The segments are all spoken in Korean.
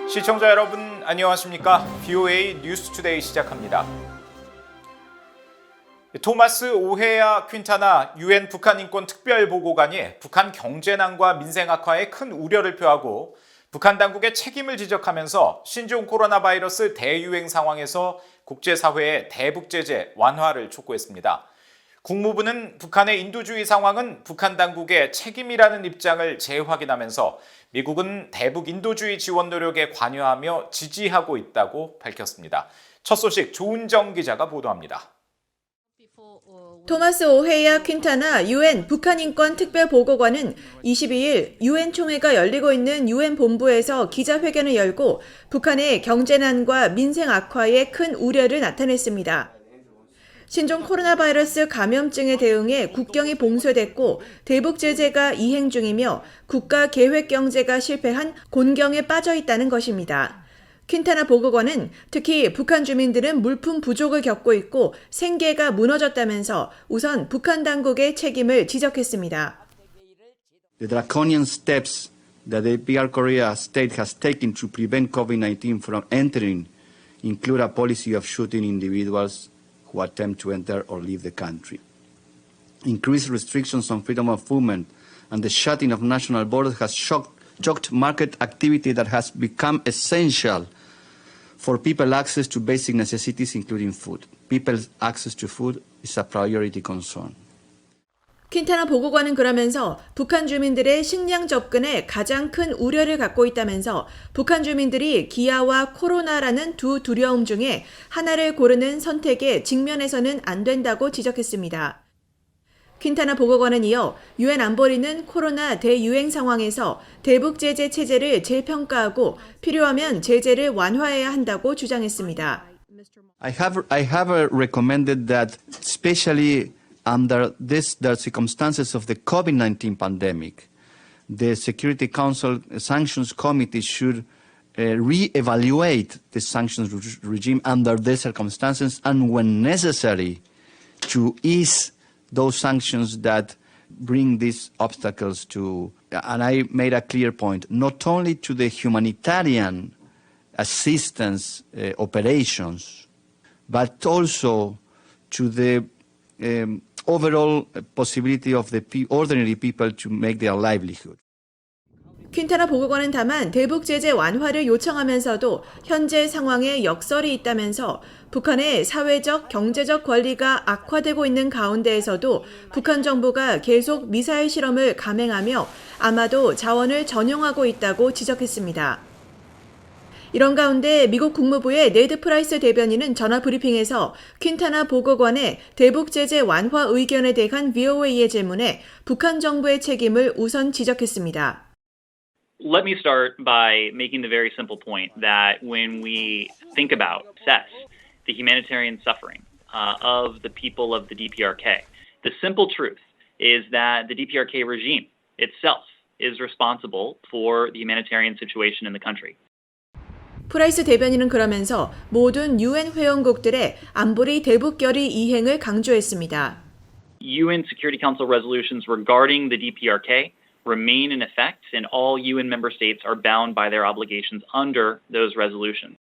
시청자 여러분 안녕하십니까? VOA 뉴스투데이 시작합니다. 토마스 오헤야 퀸타나 유엔 북한 인권 특별보고관이 북한 경제난과 민생 악화에 큰 우려를 표하고 북한 당국의 책임을 지적하면서 신종 코로나 바이러스 대유행 상황에서 국제사회의 대북 제재 완화를 촉구했습니다. 국무부는 북한의 인도주의 상황은 북한 당국의 책임이라는 입장을 재확인하면서 미국은 대북 인도주의 지원 노력에 관여하며 지지하고 있다고 밝혔습니다. 첫 소식 조은정 기자가 보도합니다. 토마스 오헤야 퀸타나 유엔 북한 인권 특별보고관은 22일 유엔 총회가 열리고 있는 유엔 본부에서 기자회견을 열고 북한의 경제난과 민생 악화에 큰 우려를 나타냈습니다. 신종 코로나 바이러스 감염증에 대응해 국경이 봉쇄됐고 대북 제재가 이행 중이며 국가 계획 경제가 실패한 곤경에 빠져 있다는 것입니다. 퀸타나 보고관은 특히 북한 주민들은 물품 부족을 겪고 있고 생계가 무너졌다면서 우선 북한 당국의 책임을 지적했습니다. The draconian steps that the PR Korea state has taken to prevent COVID-19 from entering include a policy of shooting individuals who attempt to enter or leave the country. Increased restrictions on freedom of movement and the shutting of national borders has choked market activity that has become essential for people access to basic necessities, including food. People's access to food is a priority concern. 퀸타나 보고관은 그러면서 북한 주민들의 식량 접근에 가장 큰 우려를 갖고 있다면서 북한 주민들이 기아와 코로나라는 두 두려움 중에 하나를 고르는 선택에 직면해서는 안 된다고 지적했습니다. 퀸타나 보고관은 이어 유엔 안보리는 코로나 대유행 상황에서 대북 제재 체제를 재평가하고 필요하면 제재를 완화해야 한다고 주장했습니다. I have recommended that, especially under the circumstances of the COVID-19 pandemic, the Security Council Sanctions Committee should re-evaluate the sanctions regime under these circumstances and, when necessary, to ease those sanctions that bring these obstacles to, and I made a clear point, not only to the humanitarian assistance operations, but also to the overall possibility of the ordinary people to make their livelihood. 퀸타나 보고관은 다만 대북 제재 완화를 요청하면서도 현재 상황에 역설이 있다면서 북한의 사회적, 경제적 권리가 악화되고 있는 가운데에서도 북한 정부가 계속 미사일 실험을 감행하며 아마도 자원을 전용하고 있다고 지적했습니다. 이런 가운데 미국 국무부의 네드 프라이스 대변인은 전화 브리핑에서 퀸타나 보고관의 대북 제재 완화 의견에 대한 VOA의 질문에 북한 정부의 책임을 우선 지적했습니다. Let me start by making the very simple point that when we think about, assess the humanitarian suffering of the people of the DPRK, the simple truth is that the DPRK regime itself is responsible for the humanitarian situation in the country. 프라이스 대변인은 그러면서 모든 유엔 회원국들의 안보리 대북 결의 이행을 강조했습니다. UN Security Council resolutions regarding the DPRK remain in effect, and all UN member states are bound by their obligations under those resolutions.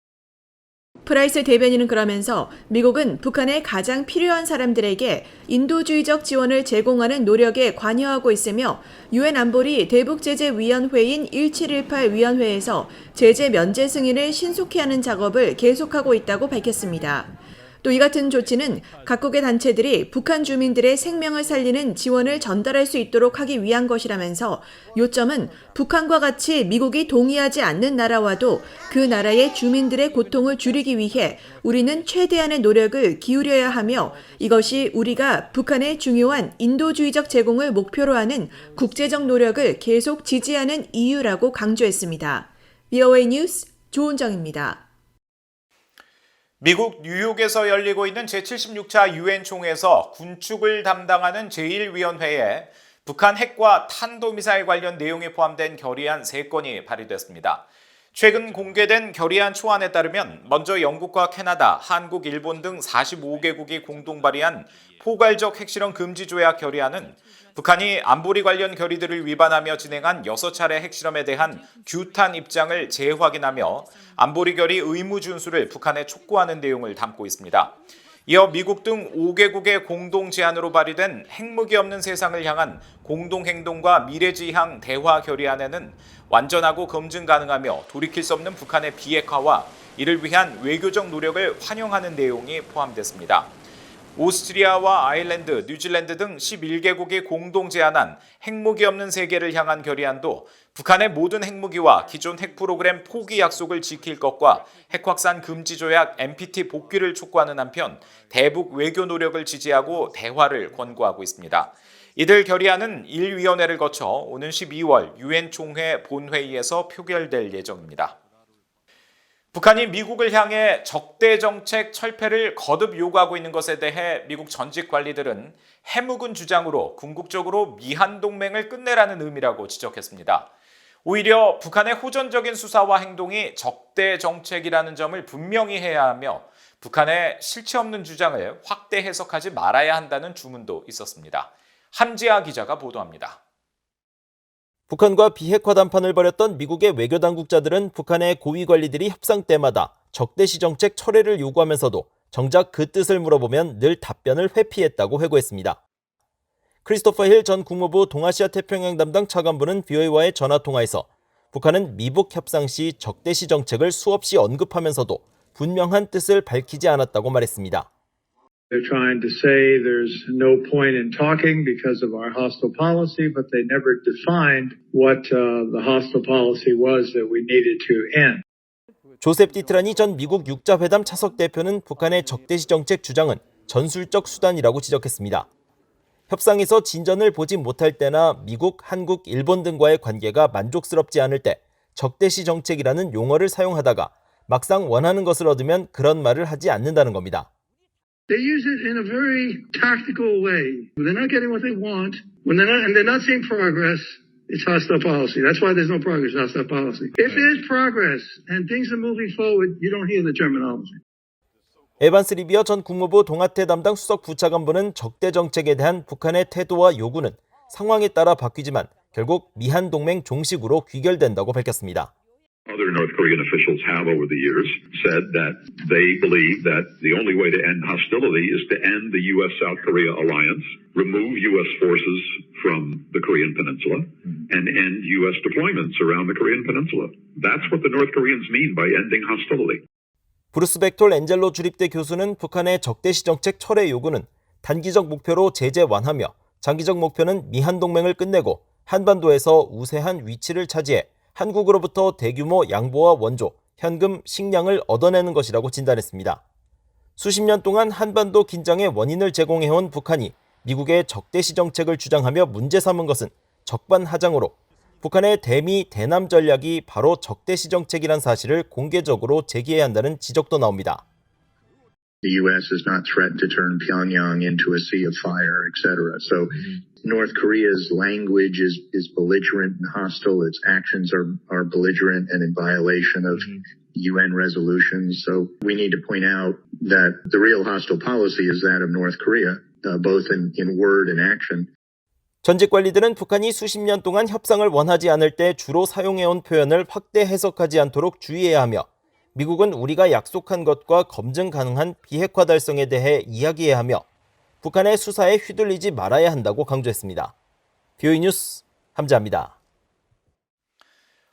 프라이스 대변인은 그러면서 미국은 북한에 가장 필요한 사람들에게 인도주의적 지원을 제공하는 노력에 관여하고 있으며 유엔 안보리 대북제재위원회인 1718 위원회에서 제재 면제 승인을 신속히 하는 작업을 계속하고 있다고 밝혔습니다. 또 이 같은 조치는 각국의 단체들이 북한 주민들의 생명을 살리는 지원을 전달할 수 있도록 하기 위한 것이라면서 요점은 북한과 같이 미국이 동의하지 않는 나라와도 그 나라의 주민들의 고통을 줄이기 위해 우리는 최대한의 노력을 기울여야 하며 이것이 우리가 북한의 중요한 인도주의적 제공을 목표로 하는 국제적 노력을 계속 지지하는 이유라고 강조했습니다. VOA 뉴스 조은정입니다. 미국 뉴욕에서 열리고 있는 제76차 유엔 총회에서 군축을 담당하는 제1위원회에 북한 핵과 탄도미사일 관련 내용이 포함된 결의안 3건이 발의됐습니다. 최근 공개된 결의안 초안에 따르면 먼저 영국과 캐나다, 한국, 일본 등 45개국이 공동 발의한 포괄적 핵실험 금지 조약 결의안은 북한이 안보리 관련 결의들을 위반하며 진행한 6차례 핵실험에 대한 규탄 입장을 재확인하며 안보리 결의 의무 준수를 북한에 촉구하는 내용을 담고 있습니다. 이어 미국 등 5개국의 공동 제안으로 발의된 핵무기 없는 세상을 향한 공동행동과 미래지향 대화 결의안에는 완전하고 검증 가능하며 돌이킬 수 없는 북한의 비핵화와 이를 위한 외교적 노력을 환영하는 내용이 포함됐습니다. 오스트리아와 아일랜드, 뉴질랜드 등 11개국이 공동 제안한 핵무기 없는 세계를 향한 결의안도 북한의 모든 핵무기와 기존 핵 프로그램 포기 약속을 지킬 것과 핵 확산 금지 조약 NPT 복귀를 촉구하는 한편 대북 외교 노력을 지지하고 대화를 권고하고 있습니다. 이들 결의안은 1위원회를 거쳐 오는 12월 유엔 총회 본회의에서 표결될 예정입니다. 북한이 미국을 향해 적대 정책 철폐를 거듭 요구하고 있는 것에 대해 미국 전직 관리들은 해묵은 주장으로 궁극적으로 미한 동맹을 끝내라는 의미라고 지적했습니다. 오히려 북한의 호전적인 수사와 행동이 적대 정책이라는 점을 분명히 해야 하며 북한의 실체 없는 주장을 확대 해석하지 말아야 한다는 주문도 있었습니다. 한지아 기자가 보도합니다. 북한과 비핵화 담판을 벌였던 미국의 외교 당국자들은 북한의 고위 관리들이 협상 때마다 적대시 정책 철회를 요구하면서도 정작 그 뜻을 물어보면 늘 답변을 회피했다고 회고했습니다. 크리스토퍼 힐 전 국무부 동아시아 태평양 담당 차관부는 VOA와의 전화통화에서 북한은 미북 협상 시 적대시 정책을 수없이 언급하면서도 분명한 뜻을 밝히지 않았다고 말했습니다. They're trying to say there's no point in talking because of our hostile policy, but they never defined what the hostile policy was that we needed to end. 조셉 디트라니 전 미국 육자회담 차석 대표는 북한의 적대시 정책 주장은 전술적 수단이라고 지적했습니다. 협상에서 진전을 보지 못할 때나 미국, 한국, 일본 등과의 관계가 만족스럽지 않을 때 적대시 정책이라는 용어를 사용하다가 막상 원하는 것을 얻으면 그런 말을 하지 않는다는 겁니다. They use it in a very tactical way. When they're not getting what they want, and they're not seeing progress, it's hostile policy. That's why there's no progress, hostile policy. If there's progress and things are moving forward, you don't hear the terminology. 에반스 리비어 전 국무부 동아태 담당 수석 부차관보는 적대 정책에 대한 북한의 태도와 요구는 상황에 따라 바뀌지만 결국 미한 동맹 종식으로 귀결된다고 밝혔습니다. Other North Korean officials have over the years said that they believe that the only way to end hostility is to end the U.S.-South Korea alliance, remove U.S. forces from the Korean Peninsula, and end U.S. deployments around the Korean Peninsula. That's what the North Koreans mean by ending hostility. 브루스 벡톨 엔젤로 주립대 교수는 북한의 적대시 정책 철회 요구는 단기적 목표로 제재 완화며 장기적 목표는 미한 동맹을 끝내고 한반도에서 우세한 위치를 차지해 한국으로부터 대규모 양보와 원조, 현금, 식량을 얻어내는 것이라고 진단했습니다. 수십 년 동안 한반도 긴장의 원인을 제공해온 북한이 미국의 적대시 정책을 주장하며 문제 삼은 것은 적반하장으로 북한의 대미, 대남 전략이 바로 적대시 정책이란 사실을 공개적으로 제기해야 한다는 지적도 나옵니다. The U.S. has not threatened to turn Pyongyang into a sea of fire, etc. So North Korea's language is belligerent and hostile. Its actions are belligerent and in violation of UN resolutions. So we need to point out that the real hostile policy is that of North Korea, both in word and action. 전직 관리들은 북한이 수십 년 동안 협상을 원하지 않을 때 주로 사용해온 표현을 확대 해석하지 않도록 주의해야 하며 미국은 우리가 약속한 것과 검증 가능한 비핵화 달성에 대해 이야기해야 하며 북한의 수사에 휘둘리지 말아야 한다고 강조했습니다. VOA 뉴스 함지아입니다.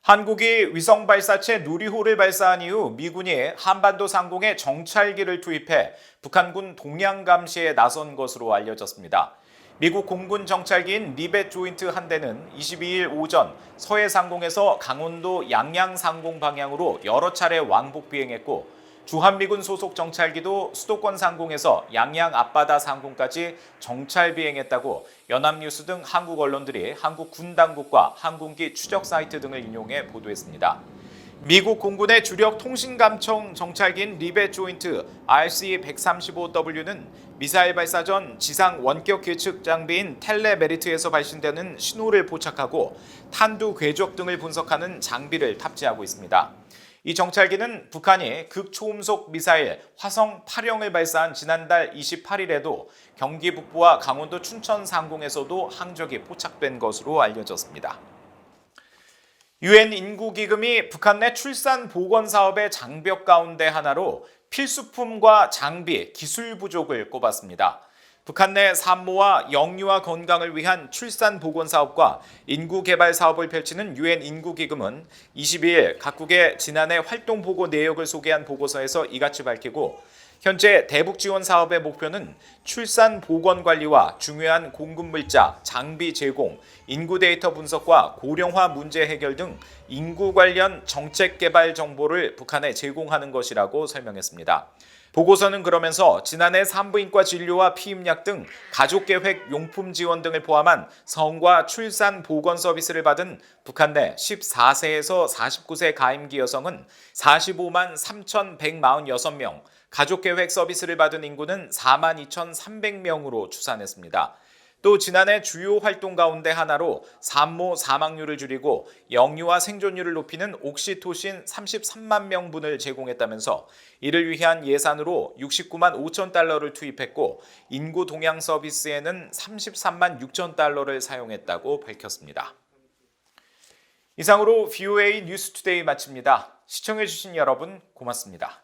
한국이 위성 발사체 누리호를 발사한 이후 미군이 한반도 상공에 정찰기를 투입해 북한군 동향 감시에 나선 것으로 알려졌습니다. 미국 공군 정찰기인 리벳 조인트 한 대는 22일 오전 서해 상공에서 강원도 양양 상공 방향으로 여러 차례 왕복 비행했고 주한미군 소속 정찰기도 수도권 상공에서 양양 앞바다 상공까지 정찰 비행했다고 연합뉴스 등 한국 언론들이 한국 군 당국과 항공기 추적 사이트 등을 인용해 보도했습니다. 미국 공군의 주력 통신감청 정찰기인 리벳 조인트 RC-135W는 미사일 발사 전 지상 원격 예측 장비인 텔레메리트에서 발신되는 신호를 포착하고 탄두 궤적 등을 분석하는 장비를 탑재하고 있습니다. 이 정찰기는 북한이 극초음속 미사일 화성 8형을 발사한 지난달 28일에도 경기 북부와 강원도 춘천 상공에서도 항적이 포착된 것으로 알려졌습니다. 유엔 인구기금이 북한 내 출산 보건 사업의 장벽 가운데 하나로 필수품과 장비, 기술 부족을 꼽았습니다. 북한 내 산모와 영유아 건강을 위한 출산 보건 사업과 인구 개발 사업을 펼치는 유엔 인구기금은 22일 각국의 지난해 활동 보고 내역을 소개한 보고서에서 이같이 밝히고 현재 대북 지원 사업의 목표는 출산 보건 관리와 중요한 공급 물자, 장비 제공, 인구 데이터 분석과 고령화 문제 해결 등 인구 관련 정책 개발 정보를 북한에 제공하는 것이라고 설명했습니다. 보고서는 그러면서 지난해 산부인과 진료와 피임약 등 가족계획 용품 지원 등을 포함한 성과 출산 보건 서비스를 받은 북한 내 14세에서 49세 가임기 여성은 45만 3,146명, 가족계획 서비스를 받은 인구는 4만 2,300명으로 추산했습니다. 또 지난해 주요 활동 가운데 하나로 산모 사망률을 줄이고 영유아 생존율을 높이는 옥시토신 33만 명분을 제공했다면서 이를 위한 예산으로 69만 5천 달러를 투입했고 인구 동양 서비스에는 33만 6천 달러를 사용했다고 밝혔습니다. 이상으로 VOA 뉴스투데이 마칩니다. 시청해주신 여러분 고맙습니다.